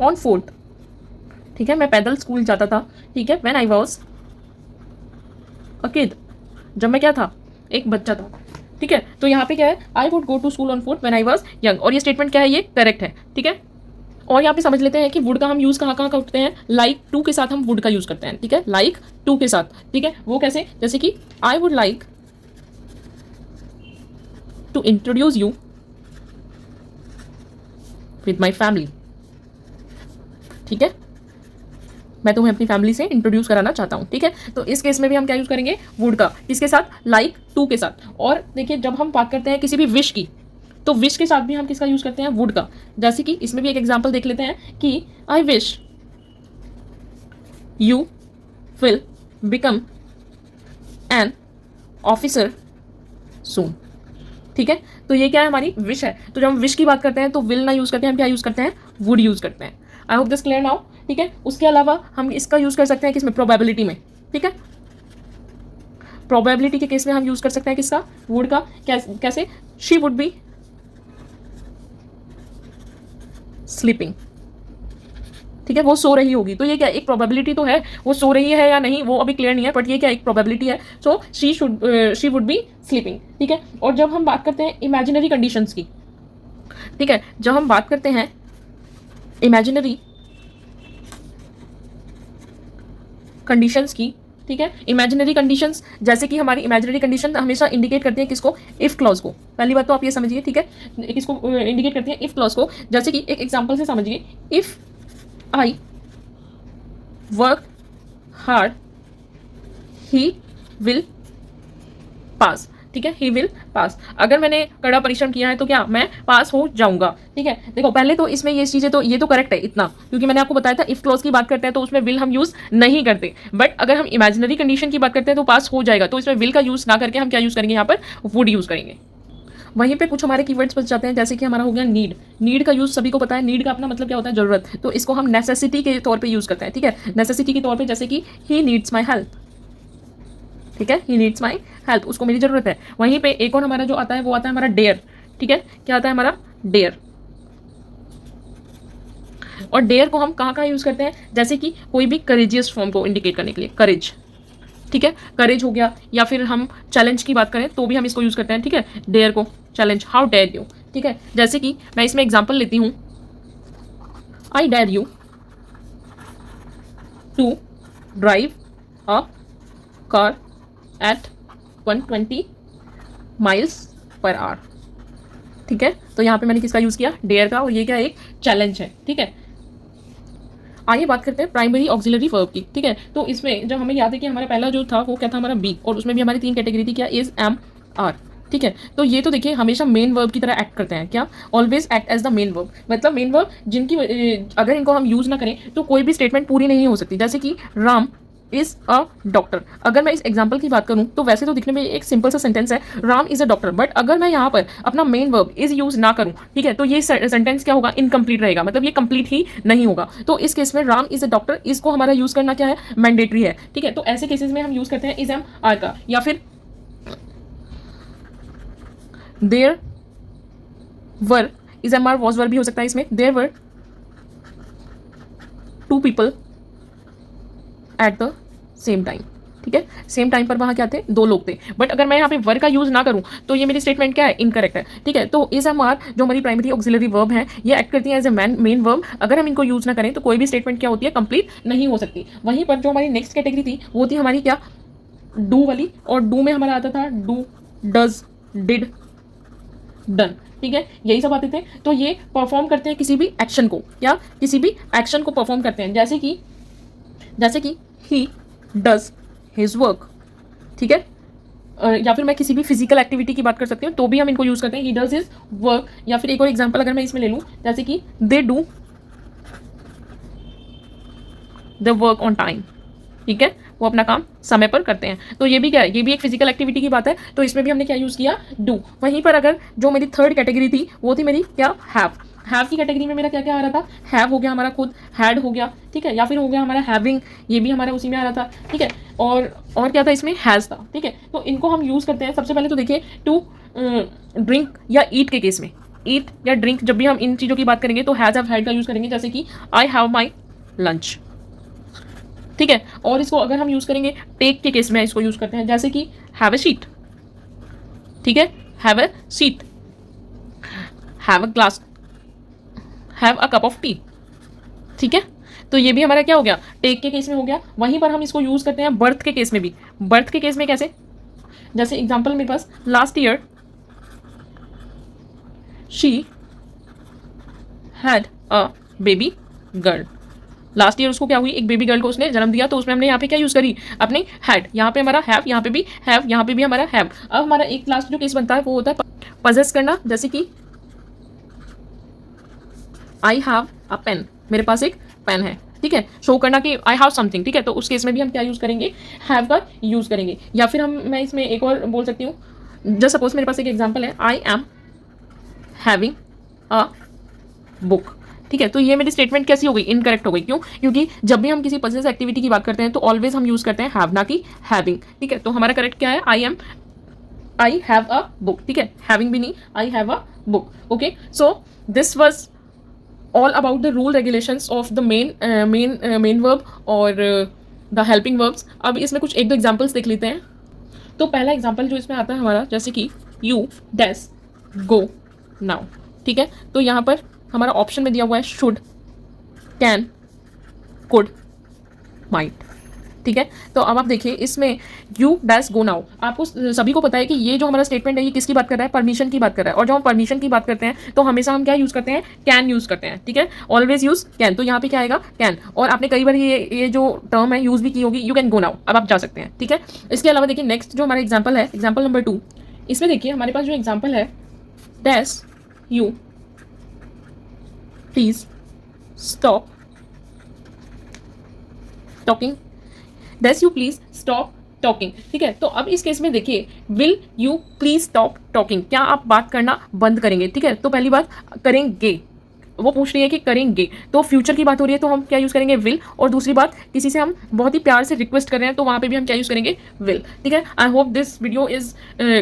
on 4th, ठीक है, मैं पैदल स्कूल जाता था, ठीक है, when I was a kid, जब मैं क्या था, एक बच्चा था, ठीक है। तो यहाँ पे क्या है, I would go to school on 4th when I was young, और ये स्टेटमेंट क्या है, ये करेक्ट है, ठीक है। और यहाँ पे समझ लेते हैं कि वुड का हम यूज़ कहाँ कहाँ करते हैं, लाइक टू के साथ हम वुड का यूज़ करते हैं, ठीक है, लाइक टू के साथ, ठीक है। वो कैसे, जैसे कि I would like to introduce you with my family, ठीक है, मैं तुम्हें अपनी फैमिली से इंट्रोड्यूस कराना चाहता हूँ, ठीक है। तो इस केस में भी हम क्या यूज करेंगे, वुड का, किसके साथ, लाइक टू के साथ। और देखिए जब हम बात करते हैं किसी भी विश की, तो विश के साथ भी हम किसका यूज करते हैं, वुड का। जैसे कि इसमें भी एक एग्जांपल देख लेते हैं कि I wish you will become an officer soon, ठीक है। तो ये क्या है, हमारी विश है। तो जब हम विश की बात करते हैं तो विल ना यूज करते हैं, हम क्या यूज करते हैं, वुड यूज करते हैं। आई होप दिस क्लियर नाउ, ठीक है। उसके अलावा हम इसका यूज कर सकते हैं किसमें, प्रोबेबिलिटी में, ठीक है। प्रोबेबिलिटी के केस में हम यूज कर सकते हैं किसका, वुड का। कैसे, शी वुड बी स्लीपिंग, ठीक है, वो सो रही होगी। तो ये क्या, एक प्रोबेबिलिटी तो है, वो सो रही है या नहीं वो अभी क्लियर नहीं है, बट ये क्या एक प्रोबेबिलिटी है। So she would be sleeping, ठीक है। और जब हम बात करते हैं इमेजिनरी कंडीशंस की, ठीक है, जब हम बात करते हैं इमेजिनरी कंडीशंस की, ठीक है, इमेजिनरी कंडीशंस, जैसे कि हमारी इमेजिनरी कंडीशन हमेशा इंडिकेट करती है किसको, इफ क्लॉज को। पहली बात तो आप ये समझिए, ठीक है, किसको इंडिकेट करती है, इफ क्लॉज को। जैसे कि एक एग्जांपल से समझिए, if I work hard he will पास, ठीक है, ही विल पास। अगर मैंने कड़ा परिश्रम किया है तो क्या, मैं पास हो जाऊंगा, ठीक है। देखो पहले तो इसमें ये चीजें तो ये तो करेक्ट है इतना, क्योंकि मैंने आपको बताया था इफ क्लॉज की बात करते हैं तो उसमें विल हम यूज नहीं करते। बट अगर हम इमेजिनरी कंडीशन की बात करते हैं तो पास हो जाएगा, तो इसमें विल का यूज ना करके हम क्या यूज करेंगे, यहाँ पर वुड यूज करेंगे। वहीं पे कुछ हमारे कीवर्ड्स बच जाते हैं, जैसे कि हमारा हो गया नीड। नीड का यूज सभी को पता है, नीड का अपना मतलब क्या होता है, जरूरत। तो इसको हम नेसेसिटी के तौर पे यूज करते हैं, ठीक है, नेसेसिटी के तौर पे। जैसे कि ही नीड्स माई हेल्प, ठीक है, ही नीड्स माई हेल्प, उसको मेरी जरूरत है। वहीं पे एक और हमारा जो आता है वो आता है हमारा डेयर, ठीक है, क्या आता है हमारा, डेयर। और डेयर को हम कहाँ कहाँ यूज करते हैं, जैसे कि कोई भी करेजियस फॉर्म को इंडिकेट करने के लिए, करेज, ठीक है, करेज हो गया। या फिर हम चैलेंज की बात करें तो भी हम इसको यूज करते हैं, ठीक है, डेयर को, चैलेंज, हाउ डेयर यू, ठीक है। जैसे कि मैं इसमें एग्जांपल लेती हूँ, I dare you to drive a car at 120 miles per hour. ठीक है, तो यहाँ पे मैंने किसका यूज़ किया, डेयर का, और ये क्या एक चैलेंज है। ठीक है, आइए बात करते हैं प्राइमरी ऑक्सिलरी वर्ब की। ठीक है, तो इसमें जब हमें याद है कि हमारा पहला जो था वो क्या था, हमारा बी, और उसमें भी हमारी 3 कैटेगरी थी, क्या, इज, एम, आर। ठीक है, तो ये तो देखिए हमेशा मेन वर्ब की तरह एक्ट करते हैं, क्या, always act as the main verb. मतलब मेन वर्ब जिनकी अगर इनको हम यूज़ ना करें तो कोई भी स्टेटमेंट पूरी नहीं हो सकती। जैसे कि राम इज अ डॉक्टर, अगर मैं इस एग्जाम्पल की बात करूं तो वैसे तो दिखने में एक सिंपल सा सेंटेंस है, Ram is a doctor, but अगर मैं यहाँ पर अपना मेन वर्ब इज यूज ना करूं, ठीक है, तो ये सेंटेंस क्या होगा, इनकम्प्लीट रहेगा, मतलब ये कंप्लीट ही नहीं होगा। तो इस केस में राम इज अ डॉक्टर, इसको हमारा यूज करना क्या है, मैंडेटरी है। ठीक है, तो ऐसे केसेस में हम यूज करते हैं इज, एम, आर का, या फिर there were, is, am, are, was, were भी हो सकता है इसमें, there were 2 people at the same time. ठीक है, सेम टाइम पर वहाँ क्या थे, 2 लोग थे, बट अगर मैं यहाँ पे वर का यूज ना करूँ तो ये मेरी स्टेटमेंट क्या है, इनकरेक्ट है। ठीक है, तो इज, एम, आर जो हमारी प्राइमरी ऑक्सिलरी वर्ब है ये एक्ट करती है एज ए मेन वर्ब, अगर हम इनको यूज ना करें तो कोई भी स्टेटमेंट क्या होती है, कंप्लीट नहीं हो सकती। वहीं पर जो हमारी नेक्स्ट कैटेगरी थी वो थी हमारी क्या, डू वाली, और डू में हमारा आता था डू, डज, डिड, डन। ठीक है, यही सब आते थे। तो ये परफॉर्म करते हैं किसी भी एक्शन को, या किसी भी एक्शन को परफॉर्म करते हैं, जैसे कि ही डज हिज वर्क। ठीक है, या फिर मैं किसी भी फिजिकल एक्टिविटी की बात कर सकती हूँ तो भी हम इनको यूज करते हैं, ही डज हिज वर्क। या फिर एक और एग्जांपल अगर मैं इसमें ले लूँ, जैसे कि they do the work on time. ठीक है, वो अपना काम समय पर करते हैं, तो ये भी क्या है, ये भी एक फिजिकल एक्टिविटी की बात है, तो इसमें भी हमने क्या यूज़ किया, डू। वहीं पर अगर जो मेरी थर्ड कैटेगरी थी वो थी मेरी क्या, हैव की कैटेगरी में मेरा क्या क्या आ रहा था, हैव हो गया हमारा खुद, हैड हो गया, ठीक है, या फिर हो गया हमारा हैविंग, ये भी हमारा उसी में आ रहा था। ठीक है, और क्या था इसमें, हैज़ था। ठीक है, तो इनको हम यूज़ करते हैं। सबसे पहले तो देखिए टू ड्रिंक या ईट के केस में, ईट या ड्रिंक जब भी हम इन चीज़ों की बात करेंगे तो हैज़, हैव, हैड का यूज़ करेंगे, जैसे कि आई हैव माई लंच। ठीक है, और इसको अगर हम यूज़ करेंगे टेक के केस में इसको यूज़ करते हैं, जैसे कि हैव अ सीट। ठीक है, have a seat, have a glass, have a cup of T. ठीक है, तो ये भी हमारा क्या हो गया, टेक के केस में हो गया। वहीं पर हम इसको यूज़ करते हैं बर्थ के केस में भी। बर्थ के केस में कैसे, जैसे एग्जाम्पल मेरे पास, last year she had a baby girl. Last year उसको क्या हुई, एक बेबी गर्ल को उसने जन्म दिया, तो उसमें हमने यहाँ पे क्या यूज़ करी, अपने हैड, यहाँ पे हमारा हैव, यहाँ पे भी हैव, यहाँ पे भी हमारा हैव। अब हमारा एक लास्ट जो केस बनता है वो होता है पजेस करना, जैसे कि आई हैव अ पेन, मेरे पास एक पेन है। ठीक है, शो करना कि आई हैव समथिंग। ठीक है, तो उस केस में भी हम क्या यूज़ करेंगे, हैव का यूज़ करेंगे। या फिर मैं इसमें एक और बोल सकती हूँ, जस्ट सपोज मेरे पास एक एग्जाम्पल है, I am having a book. ठीक है, तो ये मेरी स्टेटमेंट कैसी हो गई, इनकरेक्ट हो गई। क्यों, क्योंकि जब भी हम किसी पजेस एक्टिविटी की बात करते हैं तो ऑलवेज हम यूज़ करते हैं हैव, ना कि हैविंग। ठीक है, तो हमारा करेक्ट क्या है, आई हैव अ बुक। ठीक है, हैविंग भी नहीं, I have a book. Okay, so this was all about the rule regulations of the main verb और the helping verbs। अब इसमें कुछ 1-2 एग्जाम्पल्स देख लेते हैं। तो पहला एग्जाम्पल जो इसमें आता है हमारा, जैसे कि यू डैश गो नाउ। ठीक है, तो यहाँ पर हमारा ऑप्शन में दिया हुआ है शुड, कैन, कुड, माइट। ठीक है, तो अब आप देखिए इसमें यू डैश गो नाउ, आपको सभी को पता है कि ये जो हमारा स्टेटमेंट है ये किसकी बात कर रहा है, परमिशन की बात कर रहा है। और जब हम परमिशन की बात करते हैं तो हमेशा हम क्या यूज़ करते हैं, कैन यूज़ करते हैं। ठीक है, ऑलवेज यूज़ कैन, तो यहाँ पे क्या आएगा, कैन। और आपने कई बार ये जो टर्म है यूज़ भी की होगी, यू कैन गो नाउ, अब आप जा सकते हैं। ठीक है, इसके अलावा देखिए नेक्स्ट जो हमारा एग्जाम्पल है, एग्जाम्पल नंबर 2, इसमें देखिए हमारे पास जो एग्जाम्पल है, dash you please stop talking, dash you please stop talking. ठीक है, तो अब इस केस में देखिए, will you please stop talking, क्या आप बात करना बंद करेंगे। ठीक है, तो पहली बात करेंगे, वो पूछ रही है कि करेंगे, तो फ्यूचर की बात हो रही है तो हम क्या यूज़ करेंगे, विल। और दूसरी बात, किसी से हम बहुत ही प्यार से रिक्वेस्ट कर रहे हैं तो वहाँ पे भी हम क्या यूज़ करेंगे, विल। ठीक है, आई hope this video is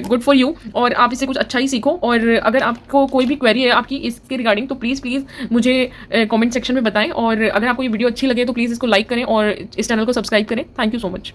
good for you और आप इससे कुछ अच्छा ही सीखो। और अगर आपको कोई भी क्वेरी है आपकी इसके रिगार्डिंग तो प्लीज़ मुझे कॉमेंट सेक्शन में बताएं। और अगर आपको ये वीडियो अच्छी लगे तो प्लीज़ इसको लाइक करें और इस चैनल को सब्सक्राइब करें। Thank you so much.